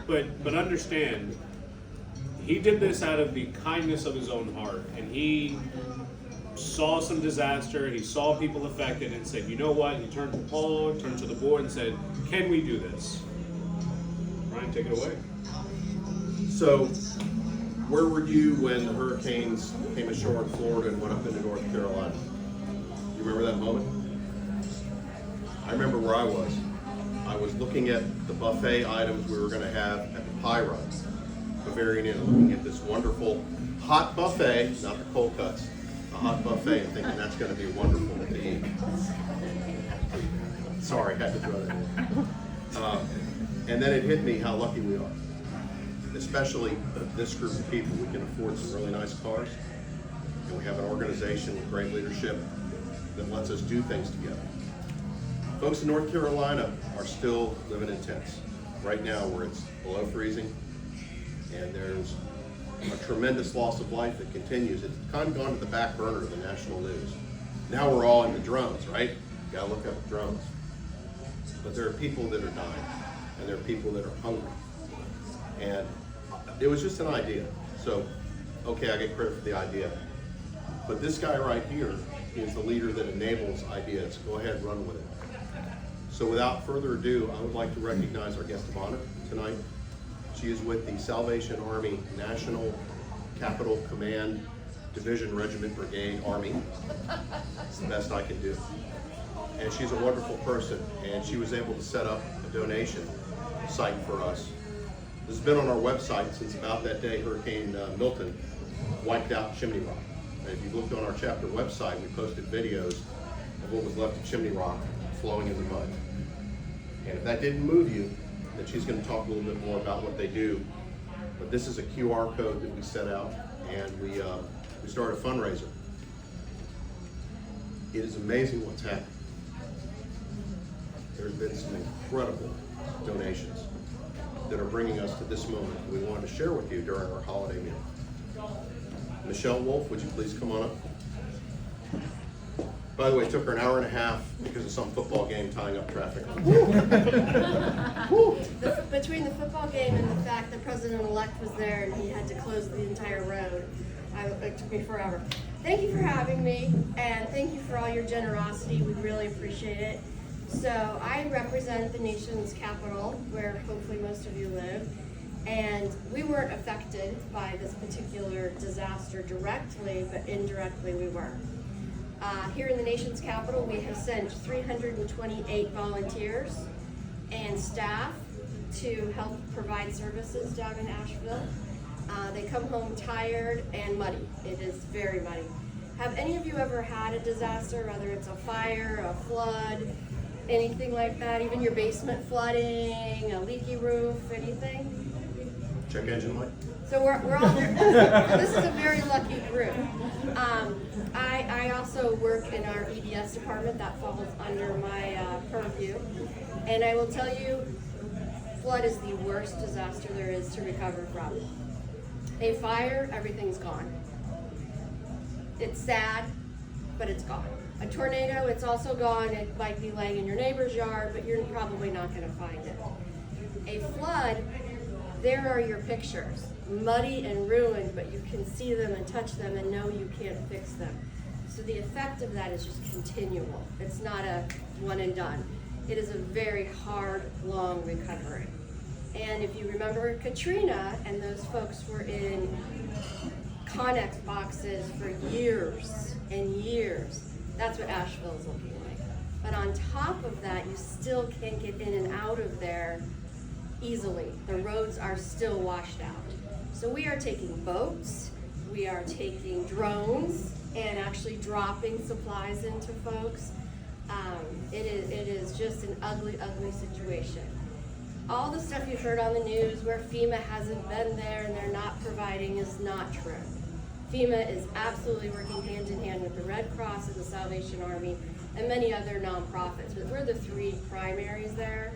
But understand, he did this out of the kindness of his own heart, and he saw some disaster, he saw people affected, and said, you know what? He turned to Paul, turned to the board, and said, can we do this? Ryan, take it away. So, where were you when the hurricanes came ashore in Florida and went up into North Carolina? You remember that moment? I remember where I was. I was looking at the buffet items we were going to have at the Pie Run, Bavarian Inn, looking at this wonderful hot buffet, not the cold cuts, a hot buffet, and thinking that's going to be wonderful to eat. Sorry, I had to throw that in. And then it hit me how lucky we are. Especially this group of people. We can afford some really nice cars, and we have an organization with great leadership that lets us do things together. Folks in North Carolina are still living in tents right now where it's below freezing, and there's a tremendous loss of life that continues. It's kind of gone to the back burner of the national news. Now we're all into drones, right? You gotta look up drones. But there are people that are dying, and there are people that are hungry. And it was just an idea. So, okay, I get credit for the idea. But this guy right here is the leader that enables ideas. Go ahead, run with it. So without further ado, I would like to recognize our guest of honor tonight. She is with the Salvation Army National Capital Command Division Regiment Brigade Army. It's the best I can do. And she's a wonderful person, and she was able to set up a donation site for us. This has been on our website since about that day Hurricane Milton wiped out Chimney Rock. And if you looked on our chapter website, we posted videos of what was left of Chimney Rock flowing in the mud. And if that didn't move you, then she's going to talk a little bit more about what they do. But this is a QR code that we set out, and we started a fundraiser. It is amazing what's happened. There's been some incredible donations that are bringing us to this moment we wanted to share with you during our holiday meal. Michelle Wolf, would you please come on up? By the way, it took her an hour and a half because of some football game tying up traffic. Between the football game and the fact that President-elect was there and he had to close the entire road, it took me forever. Thank you for having me, and thank you for all your generosity. We really appreciate it. So I represent the nation's capital, where hopefully most of you live, and we weren't affected by this particular disaster directly, but indirectly we were. Here in the nation's capital, we have sent 328 volunteers and staff to help provide services down in Asheville. They come home tired and muddy. It is very muddy. Have any of you ever had a disaster, whether it's a fire, a flood, anything like that, even your basement flooding, a leaky roof, anything? Check engine light. So we're all there. This is a very lucky group. I also work in our EDS department that falls under my purview, and I will tell you, flood is the worst disaster there is to recover from. A fire, everything's gone. It's sad, but it's gone. A tornado, it's also gone. It might be laying in your neighbor's yard, but you're probably not going to find it. A flood, there are your pictures. Muddy and ruined, but you can see them and touch them and know you can't fix them. So the effect of that is just continual. It's not a one and done. It is a very hard, long recovery. And if you remember Katrina, and those folks were in Connex boxes for years and years, that's what Asheville is looking like. But on top of that, you still can't get in and out of there easily. The roads are still washed out. So we are taking boats, we are taking drones, and actually dropping supplies into folks. It is just an ugly, ugly situation. All the stuff you've heard on the news where FEMA hasn't been there and they're not providing is not true. FEMA is absolutely working hand in hand with the Red Cross and the Salvation Army and many other nonprofits, but we're the three primaries there.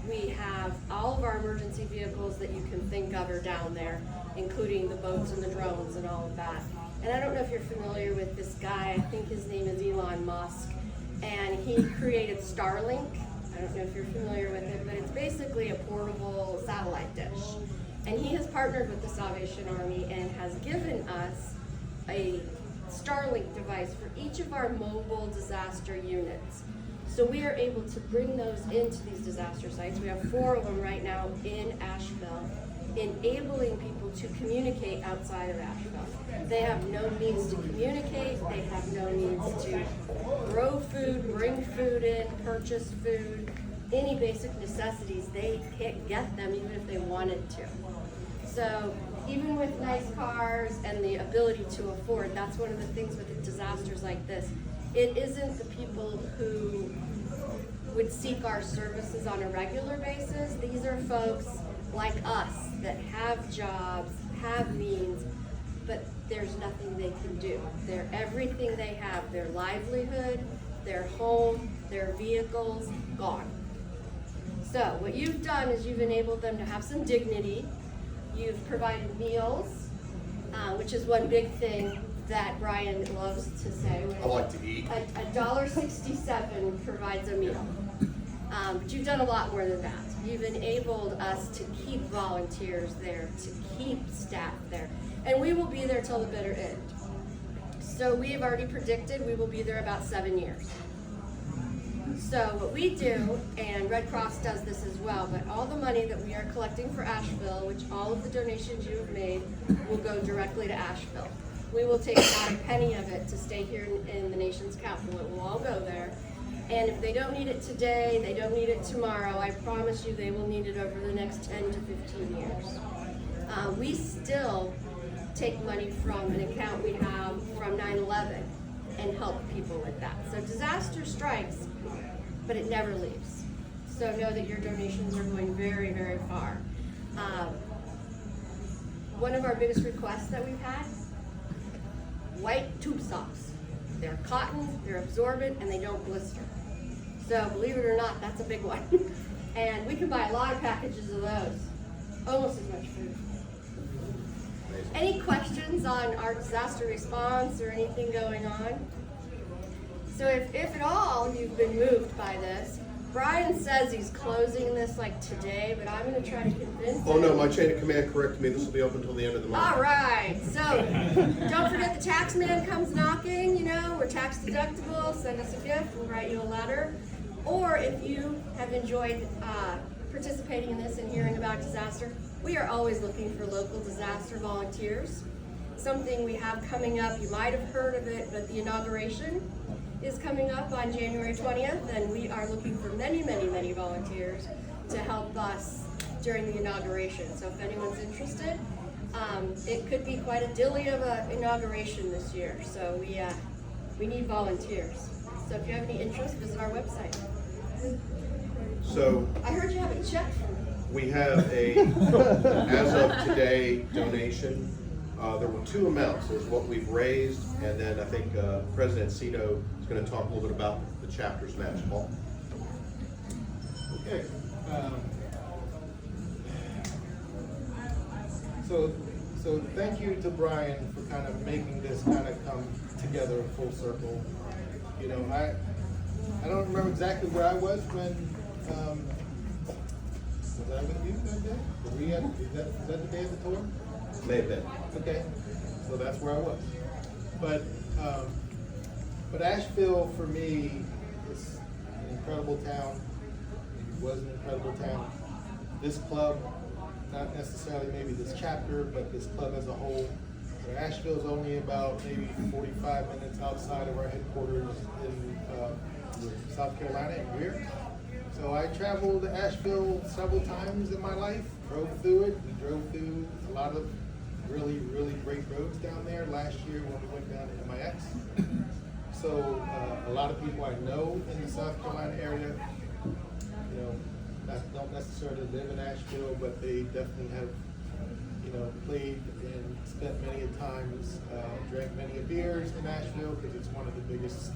We have all of our emergency vehicles that you can think of are down there, including the boats and the drones and all of that. And I don't know if you're familiar with this guy, I think his name is Elon Musk, and he created Starlink. I don't know if you're familiar with it, but it's basically a portable satellite dish. And he has partnered with the Salvation Army and has given us a Starlink device for each of our mobile disaster units. So we are able to bring those into these disaster sites. We have 4 of them right now in Asheville, enabling people to communicate outside of Asheville. They have no means to communicate, they have no means to grow food, bring food in, purchase food, any basic necessities. They can't get them even if they wanted to. So even with nice cars and the ability to afford, that's one of the things with disasters like this. It isn't the people who would seek our services on a regular basis. These are folks like us that have jobs, have means, but there's nothing they can do. They're everything they have, their livelihood, their home, their vehicles, gone. So what you've done is you've enabled them to have some dignity. You've provided meals, which is one big thing that Brian loves to say. I like to eat. $1.67 provides a meal. But you've done a lot more than that. You've enabled us to keep volunteers there, to keep staff there. And we will be there till the bitter end. So we have already predicted we will be there about 7 years. So what we do, and Red Cross does this as well, but all the money that we are collecting for Asheville, which all of the donations you have made, will go directly to Asheville. We will take not a penny of it to stay here in the nation's capital. It will all go there. And if they don't need it today, they don't need it tomorrow, I promise you they will need it over the next 10 to 15 years. We still take money from an account we have from 9/11 and help people with that. So disaster strikes, but it never leaves. So know that your donations are going very, very far. One of our biggest requests that we've had, white tube socks. They're cotton, they're absorbent, and they don't blister. So believe it or not, that's a big one. And we can buy a lot of packages of those, almost as much food. Any questions on our disaster response or anything going on? So if at all you've been moved by this, Brian says he's closing this like today, but I'm going to try to convince him. Oh no, my chain of command corrected me. This will be open until the end of the month. All right. So don't forget the tax man comes knocking. You know, we're tax deductible. Send us a gift. We'll write you a letter. Or if you have enjoyed participating in this and hearing about disaster, we are always looking for local disaster volunteers. Something we have coming up, you might have heard of it, but the inauguration is coming up on January 20th, and we are looking for many, many, many volunteers to help us during the inauguration. So if anyone's interested, it could be quite a dilly of an inauguration this year. So we need volunteers. So if you have any interest, visit our website. So I heard you have a check from me. we have a, as of today, donation. There were 2 amounts. There's what we've raised, and then I think President Cito is going to talk a little bit about the chapter's match. Paul? Okay. So thank you to Brian for kind of making this kind of come together full circle. You know, I don't remember exactly where I was when, was I with you that day? Were we at, is that the day of the tour? May have been. Okay, so that's where I was. But Asheville for me is an incredible town. It was an incredible town. This club, not necessarily maybe this chapter, but this club as a whole. Asheville is only about maybe 45 minutes outside of our headquarters in South Carolina in Greer. So I traveled to Asheville several times in my life, drove through it. We drove through a lot of really, really great roads down there last year when we went down to MIX. So a lot of people I know in the South Carolina area, you know, don't necessarily live in Asheville, but they definitely have, you know, played and spent many a times, drank many a beers in Asheville because it's one of the biggest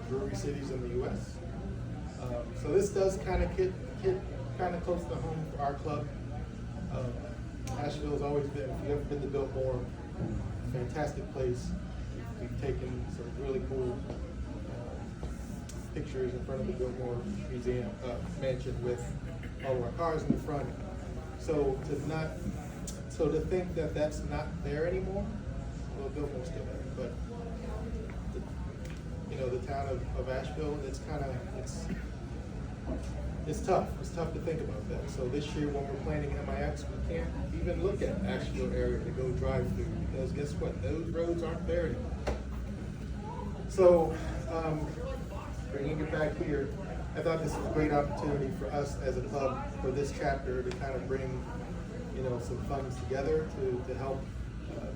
brewery cities in the U.S. So this does kind of hit kind of close to home for our club. Asheville has always been, if you've ever been to Biltmore, fantastic place. We've taken some really cool pictures in front of the Biltmore Museum mansion with all of our cars in the front. So to think that that's not there anymore, well, Biltmore's still there, but the town of Asheville, it's tough. It's tough to think about that. So this year when we're planning MIX, we can't even look at Asheville area to go drive through because guess what? Those roads aren't there anymore. So bringing it back here, I thought this was a great opportunity for us as a club for this chapter to kind of bring some funds together to help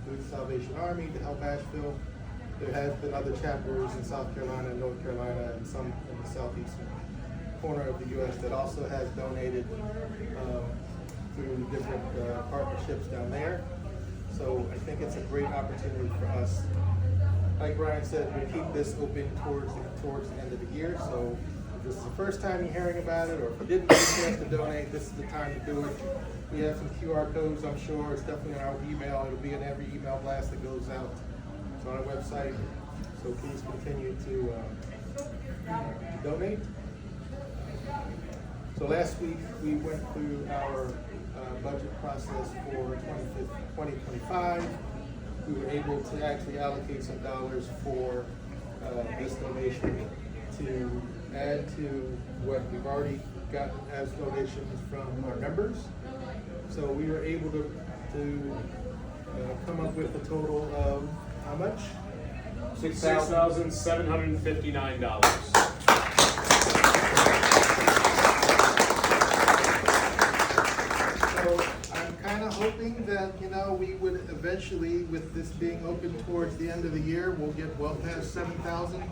through the Salvation Army, to help Asheville. There has been other chapters in South Carolina, North Carolina, and some in the southeastern corner of the U.S. that also has donated through different partnerships down there. So I think it's a great opportunity for us. Like Ryan said, we keep this open towards the end of the year. So if this is the first time you're hearing about it, or if you didn't get a chance to donate, this is the time to do it. We have some QR codes, I'm sure. It's definitely in our email. It'll be in every email blast that goes out. It's on our website. So please continue to donate. So last week we went through our budget process for 2025. We were able to actually allocate some dollars for this donation to add to what we've already gotten as donations from our members. So we were able to come up with a total of how much? $6,759. So I'm kind of hoping that, we would eventually, with this being open towards the end of the year, we'll get well past 7,000.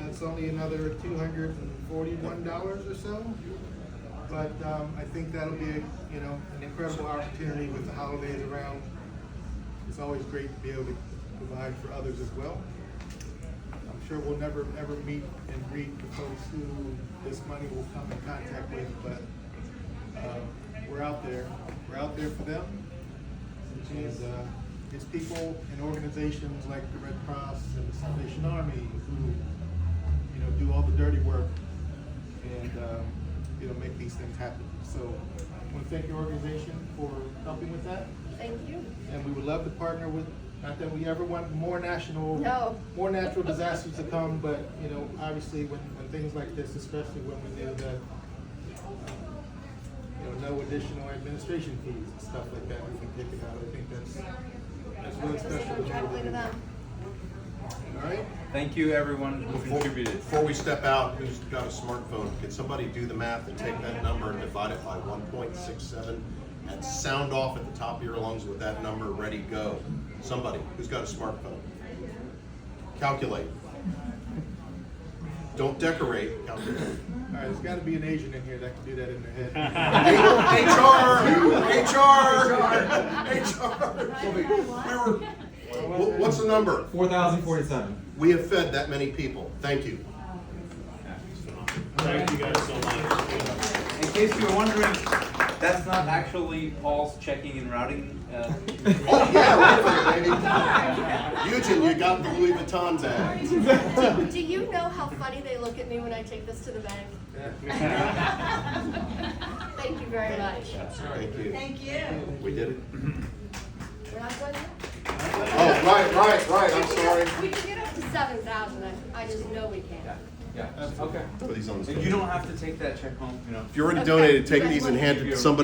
It's only another $241 or so. But I think that'll be an incredible opportunity with the holidays around. It's always great to be able to provide for others as well. I'm sure we'll never ever meet and greet the folks who this money will come in contact with, but we're out there. We're out there for them. And it's people and organizations like the Red Cross and the Salvation Army who do all the dirty work and make these things happen. So I want to thank your organization for helping with that. Thank you. And we would love to partner with, not that we ever want more natural disasters to come, but obviously when things like this, especially when we know that no additional administration fees and stuff like that, we can take it out. I think that's really special. Directly to them. All right. Thank you, everyone who contributed. Before we step out, who's got a smartphone, can somebody do the math and take that number and divide it by 1.67 and sound off at the top of your lungs with that number ready, go. Somebody who's got a smartphone. Calculate. Don't decorate, calculate. All right, there's got to be an Asian in here that can do that in their head. HR. What's the number? 4,047. We have fed that many people. Thank you. Thank you guys so much. In case you were wondering, that's not actually Paul's checking and routing. Oh yeah, baby. Eugene, you got the Louis Vuitton bag. Do you know how funny they look at me when I take this to the bank? Thank you very much. Thank you. Thank you. We did it. We're not done yet? Oh, right. I'm sorry. We can get up to 7,000. I just know we can. Yeah, okay. Put these on the And you don't have to take that check home, If you already Okay. donated, take You guys these and want- hand it to somebody.